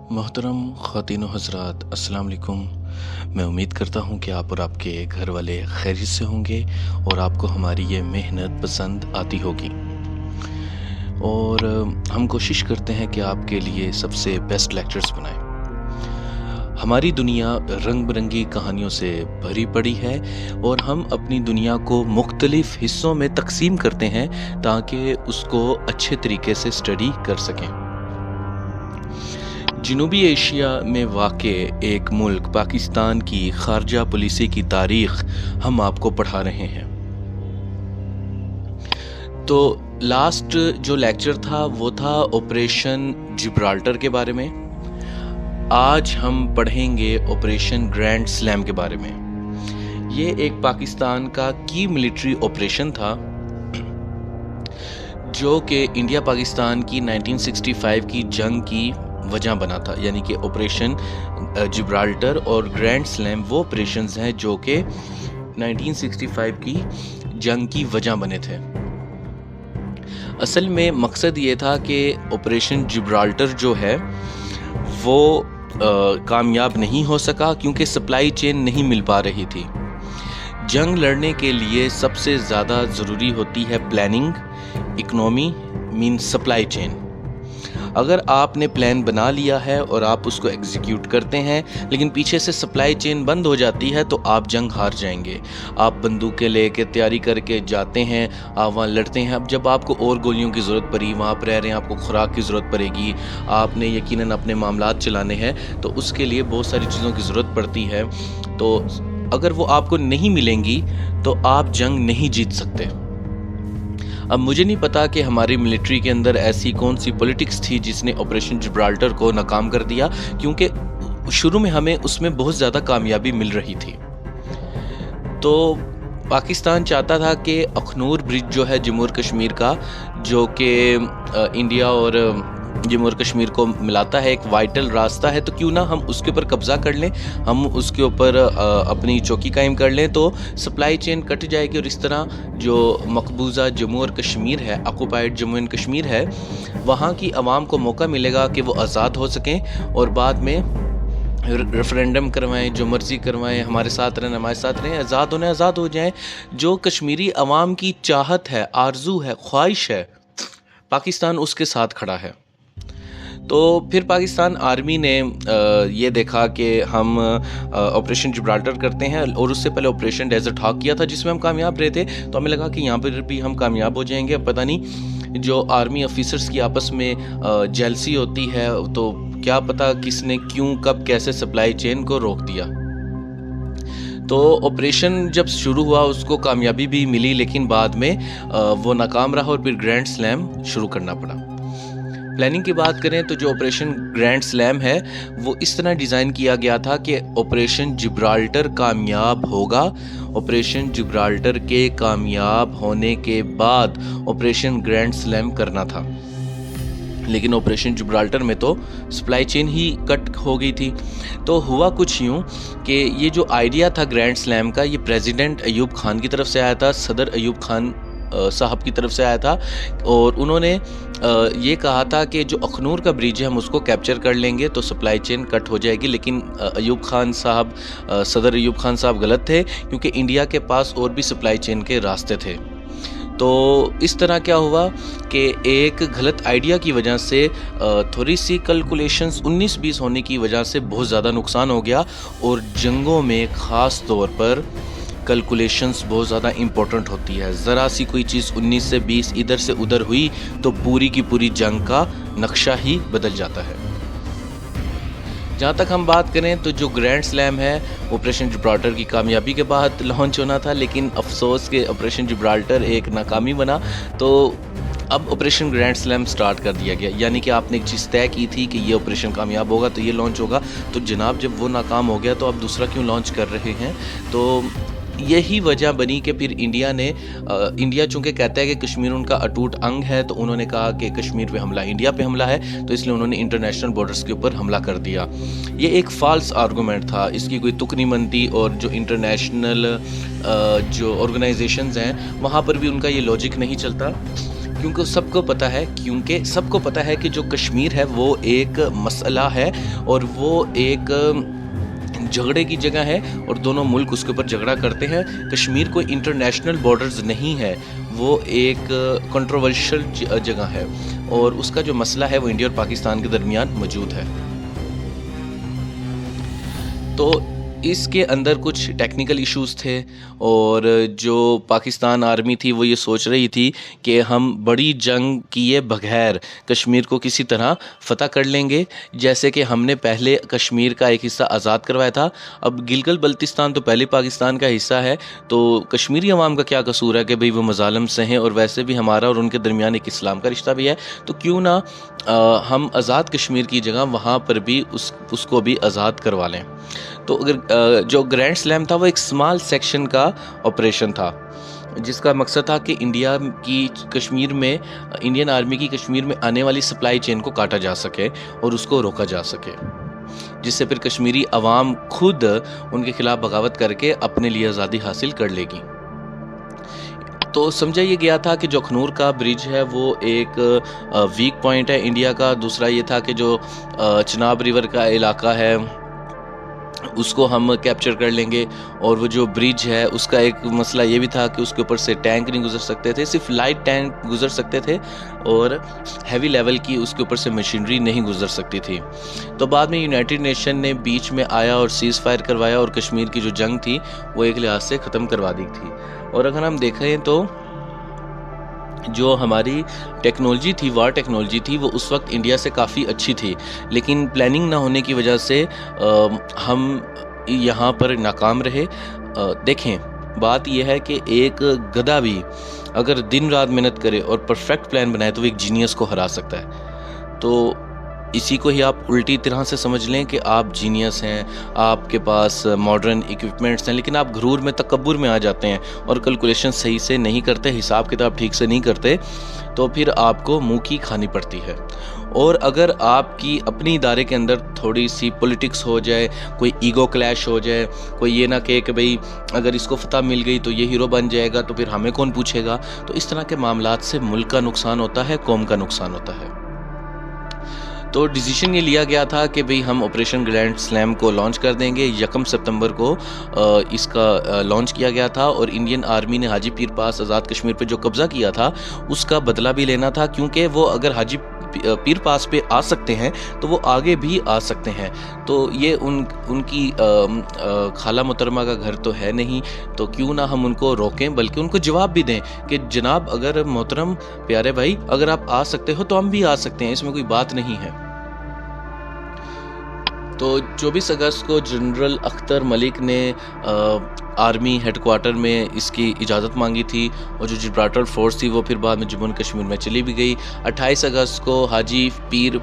मोहतरम ख़वातीन व हज़रात, अस्सलाम वालेकुम। मैं उम्मीद करता हूँ कि आप और आपके घर वाले खैरियत से होंगे और आपको हमारी ये मेहनत पसंद आती होगी। और हम कोशिश करते हैं कि आपके लिए सबसे बेस्ट लेक्चर्स बनाएं। हमारी दुनिया रंग बिरंगी कहानियों से भरी पड़ी है और हम अपनी दुनिया को मुख्तलिफ हिस्सों में तकसीम करते हैं ताकि उसको अच्छे तरीके से स्टडी कर सकें। जनूबी एशिया में वाक़ एक मुल्क पाकिस्तान की खारजा पॉलिसी की तारीख़ हम आपको पढ़ा रहे हैं। तो लास्ट जो लेक्चर था वो था ऑपरेशन जिब्राल्टर के बारे में। आज हम पढ़ेंगे ऑपरेशन ग्रैंड स्लैम के बारे में। ये एक पाकिस्तान का की मिलिट्री ऑपरेशन था जो कि इंडिया पाकिस्तान की 1965 की जंग की वजह बना था। यानी कि ऑपरेशन जिब्राल्टर और ग्रैंड स्लैम वो ऑपरेशंस हैं जो कि 1965 की जंग की वजह बने थे। असल में मकसद ये था कि ऑपरेशन जिब्राल्टर जो है वो कामयाब नहीं हो सका क्योंकि सप्लाई चेन नहीं मिल पा रही थी। जंग लड़ने के लिए सबसे ज़्यादा ज़रूरी होती है planning, economy mean supply chain. अगर आपने प्लान बना लिया है और आप उसको एग्जीक्यूट करते हैं लेकिन पीछे से सप्लाई चेन बंद हो जाती है तो आप जंग हार जाएंगे। आप बंदूकें लेके तैयारी करके जाते हैं, आप वहाँ लड़ते हैं। अब जब आपको और गोलियों की ज़रूरत पड़ी, वहाँ पर रह रहे हैं, आपको खुराक की ज़रूरत पड़ेगी, आपने यकीनन अपने मामलात चलाने हैं, तो उसके लिए बहुत सारी चीज़ों की ज़रूरत पड़ती है। तो अगर वो आपको नहीं मिलेंगी तो आप जंग नहीं जीत सकते। अब मुझे नहीं पता कि हमारी मिलिट्री के अंदर ऐसी कौन सी पॉलिटिक्स थी जिसने ऑपरेशन जिब्राल्टर को नाकाम कर दिया, क्योंकि शुरू में हमें उसमें बहुत ज़्यादा कामयाबी मिल रही थी। तो पाकिस्तान चाहता था कि अखनूर ब्रिज जो है जम्मू और कश्मीर का, जो कि इंडिया और जम्मू और कश्मीर को मिलाता है, एक वाइटल रास्ता है, तो क्यों ना हम उसके ऊपर कब्ज़ा कर लें, हम उसके ऊपर अपनी चौकी कायम कर लें तो सप्लाई चेन कट जाएगी। और इस तरह जो मकबूजा जम्मू और कश्मीर है, ऑक्युपाइड जम्मू एंड कश्मीर है, वहाँ की आवाम को मौका मिलेगा कि वो आज़ाद हो सकें और बाद में रेफरेंडम करवाएं, जो मर्ज़ी करवाएं, हमारे साथ रहें, हमारे साथ रहें, आज़ाद हो जाएं। जो कश्मीरी आवाम की चाहत है, आरजू है, ख्वाहिश है, पाकिस्तान उसके साथ खड़ा है। तो फिर पाकिस्तान आर्मी ने ये देखा कि हम ऑपरेशन जिब्राल्टर करते हैं और उससे पहले ऑपरेशन डेजर्ट हॉक किया था जिसमें हम कामयाब रहे थे, तो हमें लगा कि यहाँ पर भी हम कामयाब हो जाएंगे। पता नहीं जो आर्मी ऑफिसर्स की आपस में जेलसी होती है, तो क्या पता किसने क्यों कब कैसे सप्लाई चेन को रोक दिया। तो ऑपरेशन जब शुरू हुआ उसको कामयाबी भी मिली, लेकिन बाद में वो नाकाम रहा और फिर ग्रैंड स्लैम शुरू करना पड़ा। प्लानिंग की बात करें तो जो ऑपरेशन ग्रैंड स्लैम है वो इस तरह डिज़ाइन किया गया था कि ऑपरेशन जिब्राल्टर कामयाब होगा। ऑपरेशन जिब्राल्टर के कामयाब होने के बाद ऑपरेशन ग्रैंड स्लैम करना था, लेकिन ऑपरेशन जिब्राल्टर में तो सप्लाई चेन ही कट हो गई थी। तो हुआ कुछ यूँ कि ये जो आइडिया था ग्रैंड स्लैम का, ये प्रेसिडेंट अयूब खान की तरफ से आया था, सदर अयूब खान साहब की तरफ से आया था। और उन्होंने ये कहा था कि जो अखनूर का ब्रिज है हम उसको कैप्चर कर लेंगे तो सप्लाई चेन कट हो जाएगी। लेकिन अयूब खान साहब, सदर अयूब खान साहब गलत थे, क्योंकि इंडिया के पास और भी सप्लाई चेन के रास्ते थे। तो इस तरह क्या हुआ कि एक गलत आइडिया की वजह से थोड़ी सी कैलकुलेशंस 19-20 होने की वजह से बहुत ज़्यादा नुकसान हो गया। और जंगों में ख़ास तौर पर कैलकुलेशंस बहुत ज़्यादा इम्पोर्टेंट होती है। ज़रा सी कोई चीज़ 19 से 20 इधर से उधर हुई तो पूरी की पूरी जंग का नक्शा ही बदल जाता है। जहाँ तक हम बात करें तो जो ग्रैंड स्लैम है ऑपरेशन जिब्राल्टर की कामयाबी के बाद लॉन्च होना था, लेकिन अफसोस के ऑपरेशन जिब्राल्टर एक नाकामी बना। तो अब ऑपरेशन ग्रैंड स्लैम स्टार्ट कर दिया गया। यानी कि आपने एक चीज़ तय की थी कि ये ऑपरेशन कामयाब होगा तो ये लॉन्च होगा, तो जनाब जब वो नाकाम हो गया तो आप दूसरा क्यों लॉन्च कर रहे हैं। तो यही वजह बनी कि फिर इंडिया चूँकि कहता है कि कश्मीर उनका अटूट अंग है, तो उन्होंने कहा कि कश्मीर पे हमला इंडिया पे हमला है, तो इसलिए उन्होंने इंटरनेशनल बॉर्डर्स के ऊपर हमला कर दिया। ये एक फ़ाल्स आर्गूमेंट था, इसकी कोई तुक नहीं बनती। और जो इंटरनेशनल जो ऑर्गेनाइजेशंस हैं वहाँ पर भी उनका ये लॉजिक नहीं चलता, क्योंकि सबको पता है कि जो कश्मीर है वो एक मसला है और वो एक झगड़े की जगह है और दोनों मुल्क उसके ऊपर झगड़ा करते हैं। कश्मीर कोई इंटरनेशनल बॉर्डर्स नहीं है, वो एक कंट्रोवर्शियल जगह है और उसका जो मसला है वो इंडिया और पाकिस्तान के दरमियान मौजूद है। तो इसके अंदर कुछ टेक्निकल इश्यूज थे और जो पाकिस्तान आर्मी थी वो ये सोच रही थी कि हम बड़ी जंग किए बगैर कश्मीर को किसी तरह फ़तह कर लेंगे, जैसे कि हमने पहले कश्मीर का एक हिस्सा आज़ाद करवाया था। अब गिलगित बल्तिस्तान तो पहले पाकिस्तान का हिस्सा है, तो कश्मीरी अवाम का क्या कसूर है कि भाई वो मज़ालिम से हैं और वैसे भी हमारा और उनके दरमियान एक इस्लाम का रिश्ता भी है, तो क्यों ना हम आज़ाद कश्मीर की जगह वहाँ पर भी उसको भी आज़ाद करवा लें। तो अगर जो ग्रैंड स्लैम था वो एक स्मॉल सेक्शन का ऑपरेशन था जिसका मकसद था कि इंडियन आर्मी की कश्मीर में आने वाली सप्लाई चेन को काटा जा सके और उसको रोका जा सके, जिससे फिर कश्मीरी अवाम खुद उनके खिलाफ बगावत करके अपने लिए आज़ादी हासिल कर लेगी। तो समझा ये गया था कि जो अखनूर का ब्रिज है वो एक वीक पॉइंट है इंडिया का। दूसरा ये था कि जो चिनाब रिवर का इलाका है उसको हम कैप्चर कर लेंगे, और वो जो ब्रिज है उसका एक मसला ये भी था कि उसके ऊपर से टैंक नहीं गुजर सकते थे, सिर्फ लाइट टैंक गुजर सकते थे और हैवी लेवल की उसके ऊपर से मशीनरी नहीं गुजर सकती थी। तो बाद में यूनाइटेड नेशन ने बीच में आया और सीज़ फायर करवाया और कश्मीर की जो जंग थी वो एक लिहाज से ख़त्म करवा दी थी। और अगर हम देखें तो जो हमारी टेक्नोलॉजी थी, वार टेक्नोलॉजी थी, वो उस वक्त इंडिया से काफ़ी अच्छी थी, लेकिन प्लानिंग ना होने की वजह से हम यहाँ पर नाकाम रहे। देखें बात यह है कि एक गधा भी अगर दिन रात मेहनत करे और परफेक्ट प्लान बनाए तो वो एक जीनियस को हरा सकता है। तो इसी को ही आप उल्टी तरह से समझ लें कि आप जीनियस हैं, आपके पास मॉडर्न इक्विपमेंट्स हैं, लेकिन आप घरूर में तकब्बुर में आ जाते हैं और कैलकुलेशन सही से नहीं करते, हिसाब किताब ठीक से नहीं करते, तो फिर आपको मुंह की खानी पड़ती है। और अगर आपकी अपनी इदारे के अंदर थोड़ी सी पॉलिटिक्स हो जाए, कोई ईगो क्लैश हो जाए, कोई ये ना कहे कि भाई अगर इसको फतह मिल गई तो ये हीरो बन जाएगा तो फिर हमें कौन पूछेगा, तो इस तरह के मामलात से मुल्क का नुकसान होता है, कौम का नुकसान होता है। तो डिसीजन ये लिया गया था कि भाई हम ऑपरेशन ग्रैंड स्लैम को लॉन्च कर देंगे। 1 सितंबर को इसका लॉन्च किया गया था और इंडियन आर्मी ने हाजी पीर पास आज़ाद कश्मीर पे जो कब्ज़ा किया था उसका बदला भी लेना था, क्योंकि वो अगर हाजी पीर पास पे आ सकते हैं तो वो आगे भी आ सकते हैं। तो ये उनकी खाला मोहतरमा का घर तो है नहीं, तो क्यों ना हम उनको रोकें, बल्कि उनको जवाब भी दें कि जनाब अगर मोहतरम प्यारे भाई अगर आप आ सकते हो तो हम भी आ सकते हैं, इसमें कोई बात नहीं है। तो 24 अगस्त को जनरल अख्तर मलिक ने आर्मी हेडक्वार्टर में इसकी इजाज़त मांगी थी और जो जिब्राल्टर फोर्स थी वो फिर बाद में जम्मू कश्मीर में चली भी गई। 28 अगस्त को हाजी पीर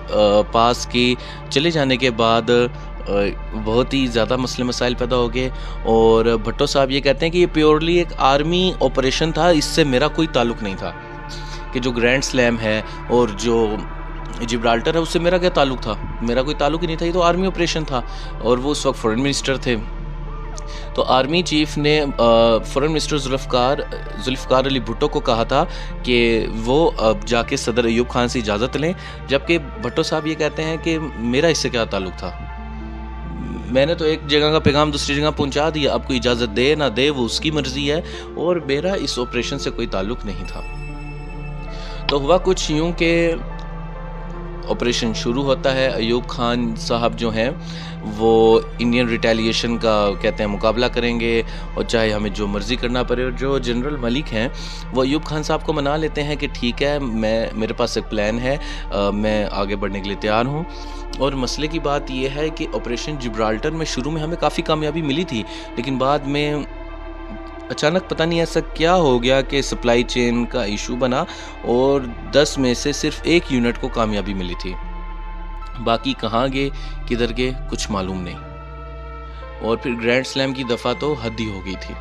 पास के चले जाने के बाद बहुत ही ज़्यादा मसले मसाइल पैदा हो गए और भट्टो साहब ये कहते हैं कि ये प्योरली एक आर्मी ऑपरेशन था, इससे मेरा कोई ताल्लुक़ नहीं था। कि जो ग्रैंड स्लैम है और जो जिब्राल्टर है उससे मेरा क्या ताल्लुक़ था, मेरा कोई ताल्लुक़ ही नहीं था, ये तो आर्मी ऑपरेशन था। और वो उस वक्त फॉरेन मिनिस्टर थे। तो आर्मी चीफ ने फॉरेन मिनिस्टर जुल्फ़िकार अली भुट्टो को कहा था कि वो अब जाके सदर अयूब खान से इजाज़त लें, जबकि भट्टो साहब ये कहते हैं कि मेरा इससे क्या ताल्लुक़ था, मैंने तो एक जगह का पैगाम दूसरी जगह पहुंचा दिया, अब कोई इजाज़त दे ना दे वो उसकी मर्ज़ी है और मेरा इस ऑपरेशन से कोई ताल्लुक़ नहीं था। तो हुआ कुछ यूँ कि ऑपरेशन शुरू होता है। अयूब खान साहब जो हैं वो इंडियन रिटेलिएशन का कहते हैं मुकाबला करेंगे और चाहे हमें जो मर्ज़ी करना पड़े। और जो जनरल मलिक हैं वो अयूब खान साहब को मना लेते हैं कि ठीक है, मेरे पास एक प्लान है, मैं आगे बढ़ने के लिए तैयार हूँ। और मसले की बात यह है कि ऑपरेशन जिब्राल्टर में शुरू में हमें काफ़ी कामयाबी मिली थी, लेकिन बाद में अचानक पता नहीं ऐसा क्या हो गया कि सप्लाई चेन का इशू बना और 10 में से सिर्फ 1 यूनिट को कामयाबी मिली थी, बाकी कहाँ गए किधर गए कुछ मालूम नहीं। और फिर ग्रैंड स्लैम की दफ़ा तो हद ही हो गई थी।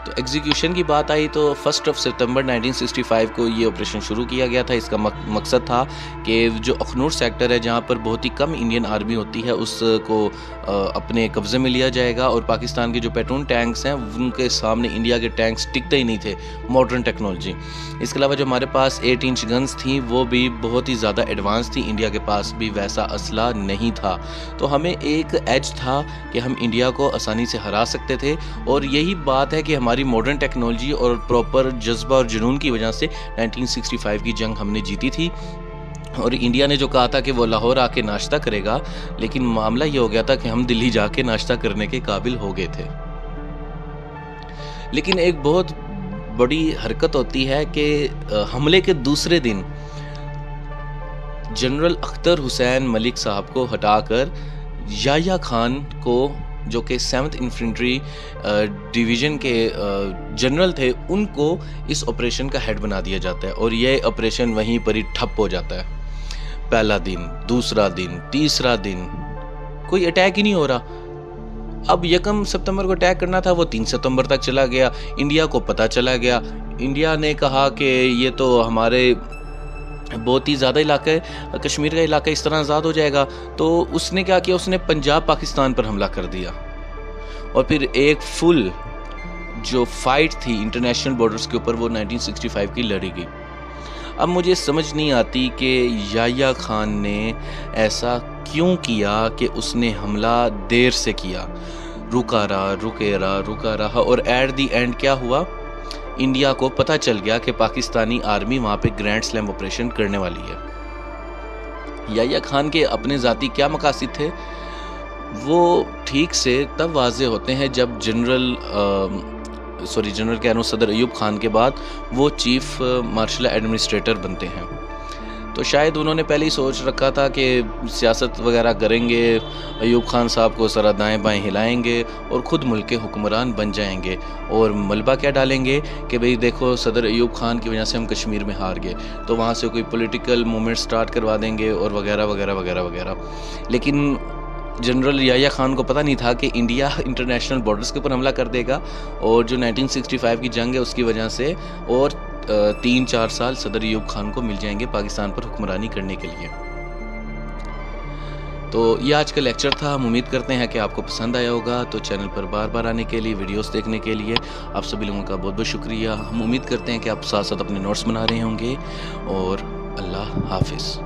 तो एग्जीक्यूशन की बात आई तो 1 सितंबर 1965 को ये ऑपरेशन शुरू किया गया था। इसका मकसद था कि जो अखनूर सेक्टर है जहाँ पर बहुत ही कम इंडियन आर्मी होती है उसको अपने कब्ज़े में लिया जाएगा, और पाकिस्तान के जो पेट्रोल टैंक्स हैं उनके सामने इंडिया के टैंक्स टिकते ही नहीं थे, मॉडर्न टेक्नोलॉजी। इसके अलावा जो हमारे पास 8 इंच गन्स थी वो भी बहुत ही ज़्यादा एडवांस थी, इंडिया के पास भी वैसा असला नहीं था। तो हमें एक एज था कि हम इंडिया को आसानी से हरा सकते थे, और यही बात है कि हमारी मॉडर्न टेक्नोलॉजी और प्रॉपर जज्बा और जुनून की वजह से 1965 की जंग हमने जीती थी। और इंडिया ने जो कहा था कि वो लाहौर आके नाश्ता करेगा, लेकिन मामला ये हो गया था कि हम दिल्ली जाके नाश्ता करने के काबिल हो गए थे। लेकिन एक बहुत बड़ी हरकत होती है कि हमले के दूसरे दिन जनरल अख्तर हुसैन मलिक साहब को हटाकर याह्या खान को, जो कि 7th इन्फेंट्री डिवीज़न के जनरल थे, उनको इस ऑपरेशन का हेड बना दिया जाता है, और ये ऑपरेशन वहीं पर ही ठप हो जाता है। पहला दिन, दूसरा दिन, तीसरा दिन, कोई अटैक ही नहीं हो रहा। अब 1 सितंबर को अटैक करना था, वो 3 सितंबर तक चला गया। इंडिया को पता चला गया, इंडिया ने कहा कि ये तो हमारे बहुत ही ज़्यादा इलाका है, कश्मीर का इलाका इस तरह आज़ाद हो जाएगा। तो उसने क्या किया, उसने पंजाब पाकिस्तान पर हमला कर दिया, और फिर एक फुल जो फाइट थी इंटरनेशनल बॉर्डर्स के ऊपर वो 1965 की लड़ी गई। अब मुझे समझ नहीं आती कि याह्या खान ने ऐसा क्यों किया कि उसने हमला देर से किया, रुका रहा, और एट दी एंड क्या हुआ, इंडिया को पता चल गया कि पाकिस्तानी आर्मी वहाँ पे ग्रैंड स्लैम ऑपरेशन करने वाली है। याह्या खान के अपने ज़ाती क्या मकासद थे वो ठीक से तब वाज़े होते हैं जब जनरल कह रहा हूँ, सदर अयूब खान के बाद वो चीफ मार्शल एडमिनिस्ट्रेटर बनते हैं। तो शायद उन्होंने पहले ही सोच रखा था कि सियासत वगैरह करेंगे, अयूब खान साहब को ज़रा दाएं बाएं हिलाएंगे और ख़ुद मुल्क के हुक्मरान बन जाएंगे, और मलबा क्या डालेंगे कि भाई देखो सदर अयूब खान की वजह से हम कश्मीर में हार गए, तो वहाँ से कोई पॉलिटिकल मूवमेंट स्टार्ट करवा देंगे और वगैरह वगैरह वगैरह वगैरह। लेकिन जनरल याह्या खान को पता नहीं था कि इंडिया इंटरनेशनल बॉर्डर्स के ऊपर हमला कर देगा, और जो 1965 की जंग है उसकी वजह से और 3-4 साल सदर अयूब खान को मिल जाएंगे पाकिस्तान पर हुक्मरानी करने के लिए। तो ये आज का लेक्चर था। हम उम्मीद करते हैं कि आपको पसंद आया होगा। तो चैनल पर बार बार आने के लिए, वीडियोस देखने के लिए आप सभी लोगों का बहुत बहुत शुक्रिया। हम उम्मीद करते हैं कि आप साथ साथ अपने नोट्स बना रहे होंगे, और अल्लाह हाफिज़।